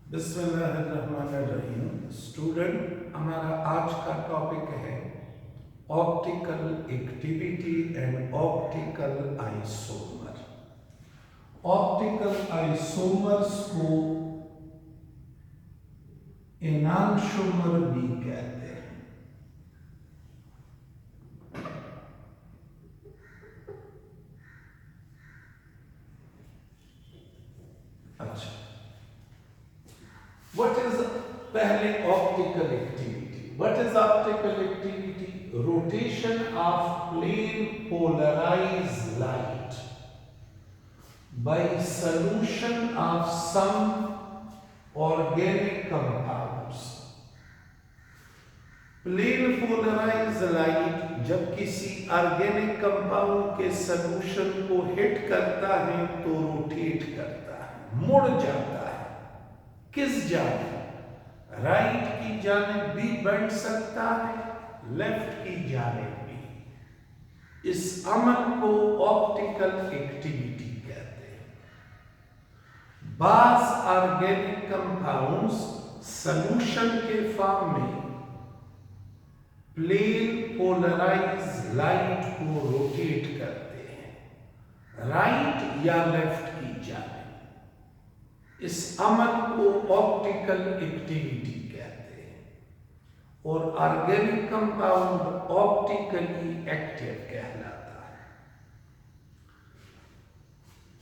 बिस्मिल्लाहिर्रहमानिर्रहीम। स्टूडेंट, हमारा आज का टॉपिक है optical activity and optical isomer. Optical isomers को एनांशोमर भी कहते हैं। अच्छा, व्हाट इज पहले optical activity. What is optical activity? Rotation of plane polarised light by solution of some organic compounds। Plane polarised light जब किसी organic compound के solution को हिट करता है तो रोटेट करता है, मुड़ जाता है। किस जानिब? राइट की जानिब भी बढ़ सकता है, लेफ्ट की जानिब भी। इस अमल को ऑप्टिकल एक्टिविटी कहते हैं। बास ऑर्गेनिक कंपाउंड्स सॉल्यूशन के फॉर्म में प्लेन पोलराइज्ड लाइट को रोटेट करते हैं, राइट या लेफ्ट की जानिब। इस अमल को ऑप्टिकल एक्टिविटी कहते हैं और ऑर्गेनिक कंपाउंड ऑप्टिकली एक्टिव कहलाता है।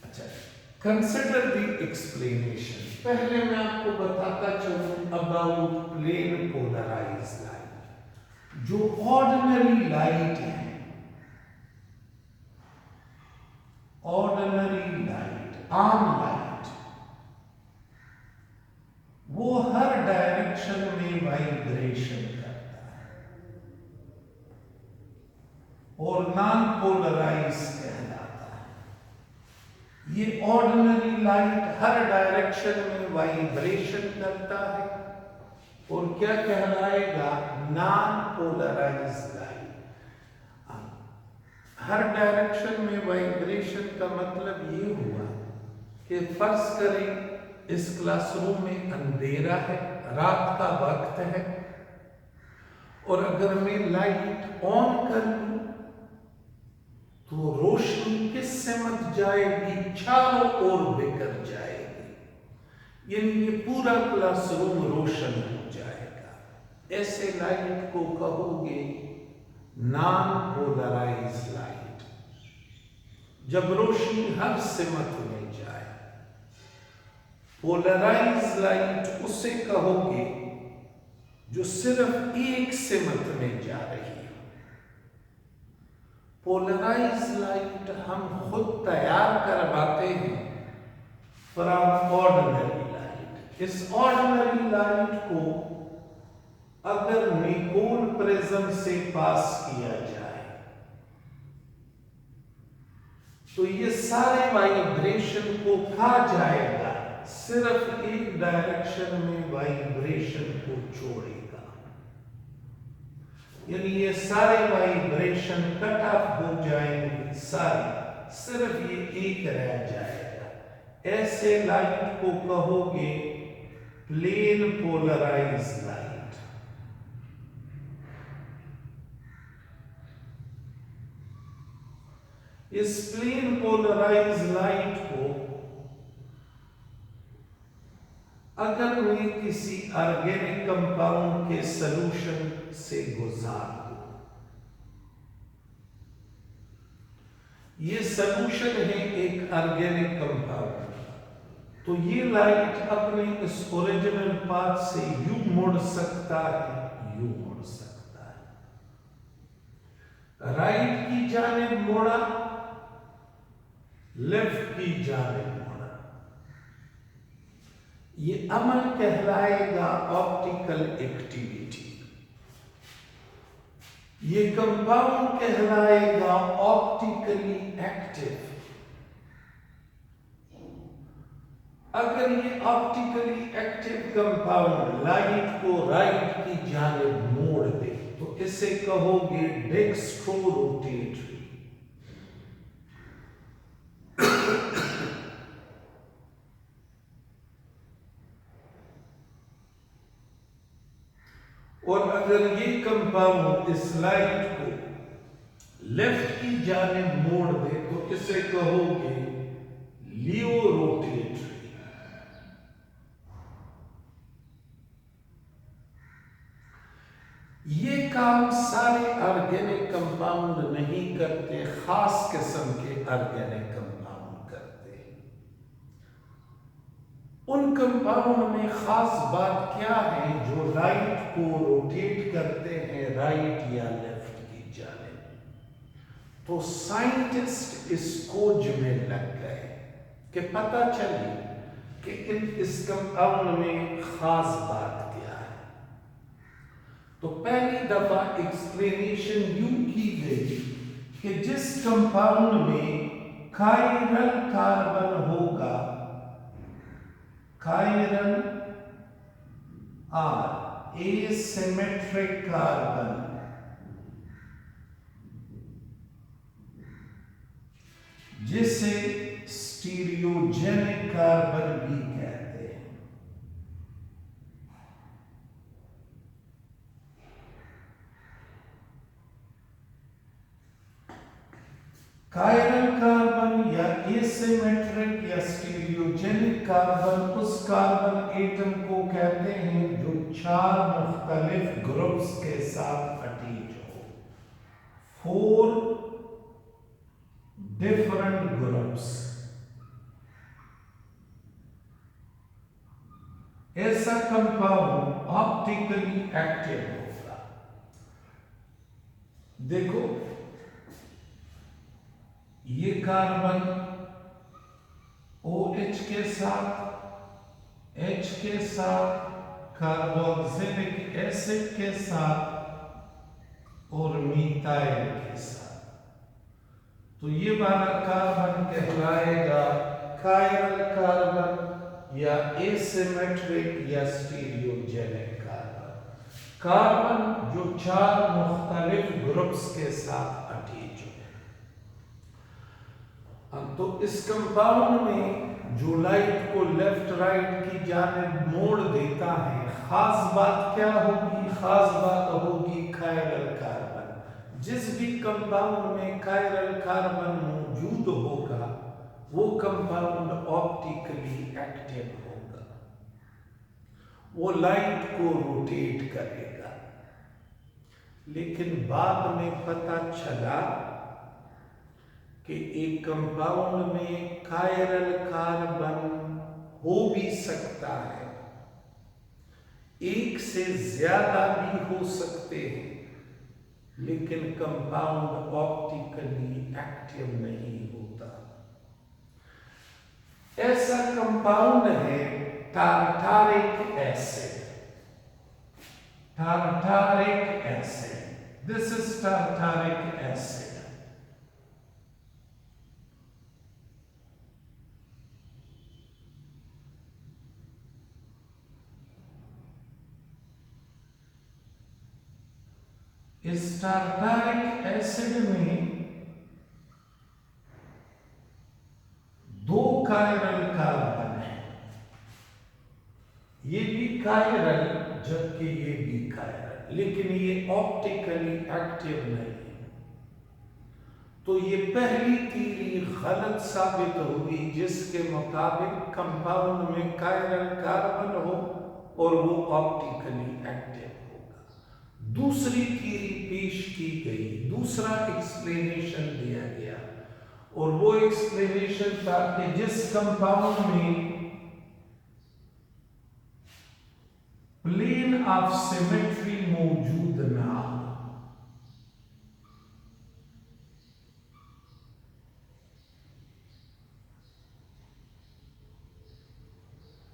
अच्छा, कंसिडर द एक्सप्लेनेशन। पहले मैं आपको बताता चलूं अबाउट प्लेन पोलराइज्ड लाइट। जो ऑर्डिनरी लाइट है, ऑर्डिनरी लाइट, आम लाइट, वो हर डायरेक्शन में वाइब्रेशन करता है और नॉन पोलराइज कहलाता है। ये ऑर्डिनरी लाइट हर डायरेक्शन में वाइब्रेशन करता है और क्या कहलाएगा? Non polarised light. हर डायरेक्शन में वाइब्रेशन का मतलब ये हुआ कि फर्ज करें इस क्लासरूम में अंधेरा है, रात का वक्त है, और अगर मैं लाइट ऑन कर लूं तो रोशनी किस से मत जाएगी? चारों ओर बिखर जाएगी, यानी ये पूरा क्लासरूम रोशन हो जाएगा। ऐसे लाइट को कहोगे नॉन पोलराइज्ड लाइट। जब रोशनी हर सिमत में जाए। पोलराइज्ड लाइट उसे कहोगे जो सिर्फ एक सिमत में जा रही है। पोलराइज्ड लाइट हम खुद तैयार करवाते हैं फ्रॉम ऑर्डिनरी लाइट। इस ऑर्डिनरी लाइट को अगर निकोल प्रिज्म से पास किया जाए तो ये सारे वाइब्रेशन को खा जाएगा, सिर्फ एक डायरेक्शन में वाइब्रेशन को छोड़ेगा, यानी ये सारे वाइब्रेशन कट ऑफ हो जाएंगे, सारे, सिर्फ ये एक रह जाएगा। ऐसे लाइट को कहोगे प्लेन पोलराइज्ड लाइट। इस प्लेन पोलराइज्ड लाइट को अगर मैं किसी ऑर्गेनिक कंपाउंड के सॉल्यूशन से गुजार दूं, ये सॉल्यूशन है एक ऑर्गेनिक कंपाउंड, तो ये लाइट अपने इस ओरिजिनल पाथ से यूं मुड़ सकता है, यूं मुड़ सकता है। राइट की जानिब मुड़ा, लेफ्ट की जानिब मुड़ा। ये अमल कहलाएगा ऑप्टिकल एक्टिविटी। ये कंपाउंड कहलाएगा ऑप्टिकली एक्टिव। अगर ये ऑप्टिकली एक्टिव कंपाउंड लाइट को राइट की जानिब मोड़ दे तो इसे कहोगे डेक्स्ट्रो रोटेटरी। और अगर ये कंपाउंड इस लाइट को लेफ्ट की जानिब मोड़ दे तो इसे कहोगे लियो रोटेटरी। ये काम सारे ऑर्गेनिक कंपाउंड नहीं करते, खास किस्म के ऑर्गेनिक कंपाउंड करते हैं। उन कंपाउंड में खास बात क्या है जो लाइट को रोटेट करते हैं राइट या लेफ्ट की जानिब। तो साइंटिस्ट इस खोज में लग गए कि पता चले कि इस कंपाउंड में खास बात क्या है। तो पहली दफा एक्सप्लेनेशन यूं की गई कि जिस कंपाउंड में कायरल कार्बन होगा, कायरल और एसिमेट्रिक कार्बन, जिसे स्टीरियोजेनिक कार्बन भी कहते हैं। कायरल कार्बन या एसिमेट्रिक या स्टीरियोजेनिक कार्बन उस कार्बन एटम को कहते हैं जो 4 मुख्तलिफ ग्रुप्स के साथ अटैच हो। 4 डिफरेंट ग्रुप्स। ऐसा कंपाउंड ऑप्टिकली एक्टिव होगा। देखो ये कार्बन OH के साथ, H के साथ, कार्बोक्सिलिक एसिड के साथ और मीथाइल के साथ। तो ये वाला कार्बन कहलाएगा कायरल कार्बन या एसिमेट्रिक या स्टीरियोजेनिक कार्बन। कार्बन जो 4 मुख्तलिफ ग्रुप्स के साथ अटैच है। तो इस कंपाउंड में जो लाइट को लेफ्ट राइट की जानिब मोड़ देता है, खास बात क्या होगी? खास बात होगी कायरल कार्बन। जिस भी कंपाउंड में कायरल कार्बन मौजूद होगा वो कंपाउंड ऑप्टिकली एक्टिव होगा, वो लाइट को रोटेट करेगा। लेकिन बाद में पता चला कि एक कंपाउंड में कायरल कार्बन हो भी सकता है, एक से ज्यादा भी हो सकते हैं, लेकिन कंपाउंड ऑप्टिकली एक्टिव नहीं होता। ऐसा कंपाउंड है tartaric acid. Tartaric acid, this is tartaric acid. इस टार्टारिक एसिड में 2 कायरल कार्बन है। ये भी कायरल जबकि ये भी कायरल, लेकिन ये ऑप्टिकली एक्टिव नहीं है। तो ये पहली थ्योरी गलत साबित हुई जिसके मुताबिक कंपाउंड में कायरल कार्बन हो और वो ऑप्टिकली एक्टिव। दूसरी थ्योरी पेश की गई, दूसरा एक्सप्लेनेशन दिया गया और वो एक्सप्लेनेशन था कि जिस कंपाउंड में प्लेन ऑफ सिमेट्री मौजूद ना हो,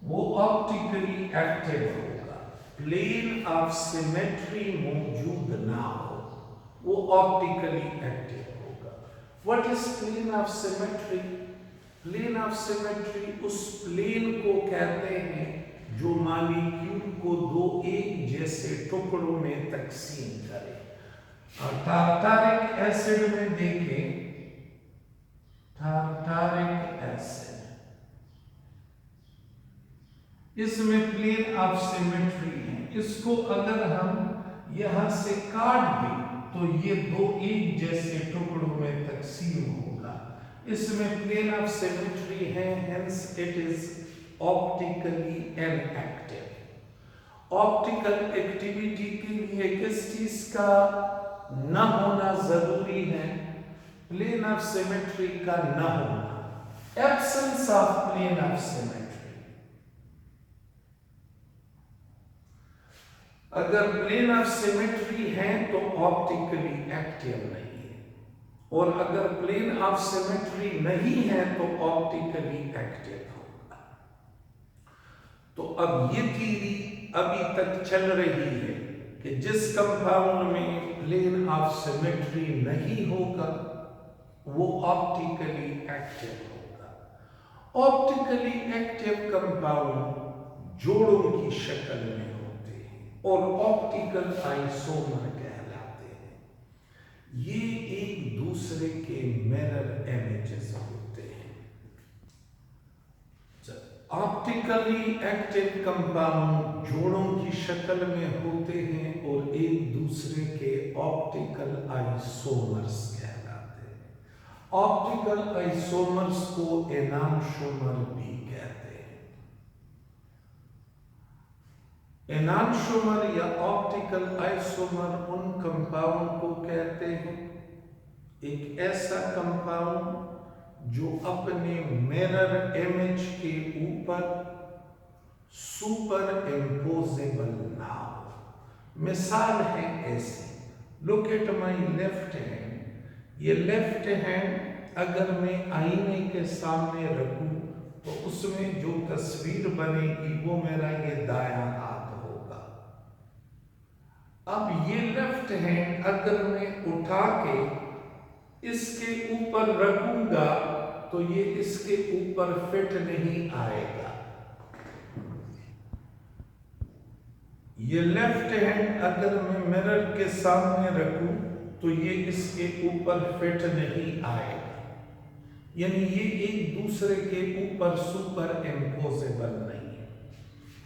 वो ऑप्टिकली एक्टिव होगा। प्लेन ऑफ सिमेट्री मौजूद ना हो, वो ऑप्टिकली एक्टिव होगा। What is plane of symmetry? Plane of symmetry उस प्लेन को कहते हैं जो मॉलिक्यूल को 2 एक जैसे टुकड़ों में तकसीम करे। और टार्टारिक एसिड में देखें, टार्टारिक एसिड इसमें प्लेन ऑफ सिमेट्री है। इसको अगर हम यहां से काट दी तो ये दो एक जैसे टुकड़ों में तकसीम होगा। इसमें प्लेन ऑफ सिमेट्री है, hence it is optically inactive. Optical activity के लिए किस चीज का न होना जरूरी है? प्लेन ऑफ सिमेट्री का न होना, absence of plane of symmetry. अगर प्लेन ऑफ सिमेट्री है तो ऑप्टिकली एक्टिव नहीं है, और अगर प्लेन ऑफ सिमेट्री नहीं है तो ऑप्टिकली एक्टिव होगा। तो अब ये थ्योरी अभी तक चल रही है कि जिस कंपाउंड में प्लेन ऑफ सिमेट्री नहीं होगा वो ऑप्टिकली एक्टिव होगा। ऑप्टिकली एक्टिव कंपाउंड जोड़ों की शक्ल में और ऑप्टिकल आइसोमर कहलाते हैं। ये एक दूसरे के मिरर इमेजेस होते हैं। ऑप्टिकली एक्टिव कंपाउंड जोड़ों की शक्ल में होते हैं और एक दूसरे के ऑप्टिकल आइसोमर्स कहलाते हैं। ऑप्टिकल आइसोमर्स को एनांशोमर भी कहते हैं। एनांशोमर या ऑप्टिकल आइसोमर उन कंपाउंड को कहते हैं, एक ऐसा कंपाउंड जो अपने मिरर इमेज के ऊपर सुपर इम्पोजेबल ना हो। मिसाल है ऐसी, look at my left hand. ये लेफ्ट हैंड अगर मैं आईने के सामने रखूं तो उसमें जो तस्वीर बनेगी वो मेरा ये दायां हाथ। अब ये लेफ्ट हैंड अगर मैं उठा के इसके ऊपर रखूंगा तो ये इसके ऊपर फिट नहीं आएगा। ये लेफ्ट हैंड अगर मैं मिरर के सामने रखूं तो ये इसके ऊपर फिट नहीं आएगा, यानी ये एक दूसरे के ऊपर सुपर इम्पोजेबल नहीं है।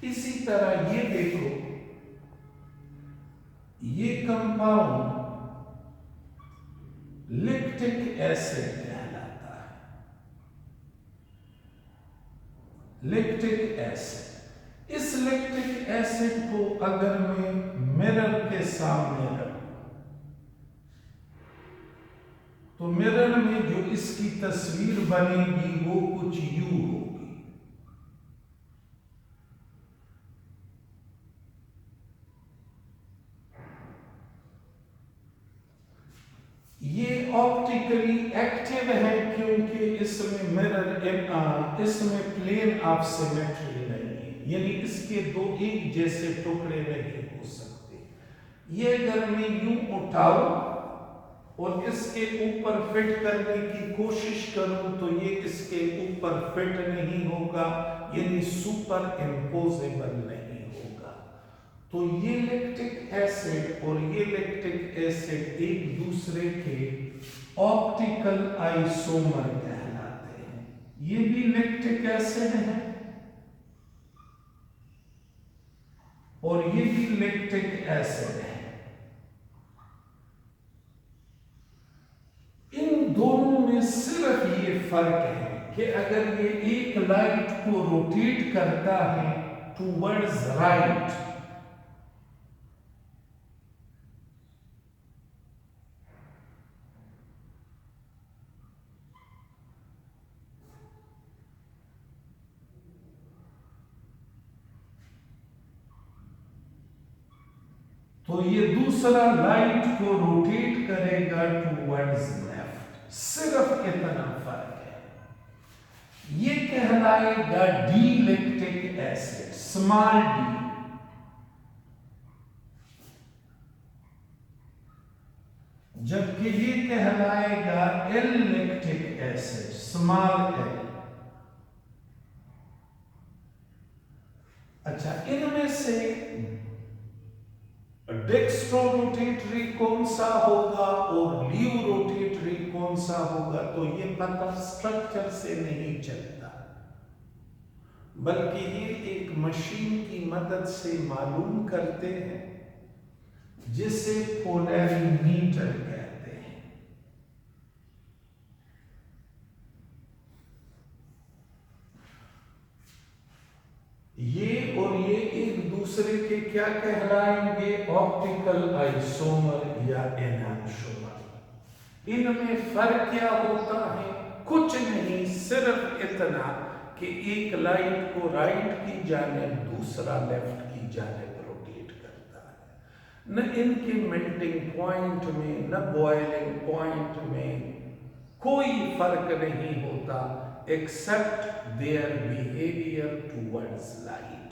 इसी तरह ये देखो, ये कंपाउंड लैक्टिक एसिड कहलाता है। लैक्टिक एसिड, इस लैक्टिक एसिड को अगर मैं मिरर के सामने रखूं तो मिरर में जो इसकी तस्वीर बनेगी वो कुछ यूं होगी। ये ऑप्टिकली एक्टिव है क्योंकि इसमें इसमें प्लेन ऑफ सिमेट्री नहीं है, यानी इसके दो एक जैसे टुकड़े नहीं हो सकते। ये अगर मैं यूं उठाऊं और इसके ऊपर फिट करने की कोशिश करूं तो ये इसके ऊपर फिट नहीं होगा, यानी सुपर इम्पोजेबल नहीं होगा। तो ये लैक्टिक एसिड और ये लैक्टिक एसिड एक दूसरे के ऑप्टिकल आइसोमर कहलाते हैं। ये भी लैक्टिक एसिड है और ये भी लैक्टिक एसिड है। इन दोनों में सिर्फ ये फर्क है कि अगर ये एक लाइट को रोटेट करता है टूवर्ड्स राइट तो ये दूसरा लाइट को रोटेट करेगा टूवर्ड्स लेफ्ट। सिर्फ इतना फर्क है। ये कहलाएगा D lactic acid, small D, जबकि ये कहलाएगा L lactic acid, small L. अच्छा, इनमें से डेक्स्ट्रो रोटेटरी कौन सा होगा और लीव रोटेटरी कौन सा होगा तो ये पता स्ट्रक्चर से नहीं चलता, बल्कि ये एक मशीन की मदद से मालूम करते हैं। जिसे पोलैरिमीटर कहते हैं। ये और ये एक दूसरे के क्या कहलाएंगे? ऑप्टिकल आइसोमर या एनांशोमर। इनमें फर्क क्या होता है? कुछ नहीं, सिर्फ इतना कि एक लाइट को राइट की जानिब, दूसरा लेफ्ट की जानिब रोटेट करता है। न इनके मेल्टिंग पॉइंट में, न बॉइलिंग पॉइंट में कोई फर्क नहीं होता, except their behaviour towards light.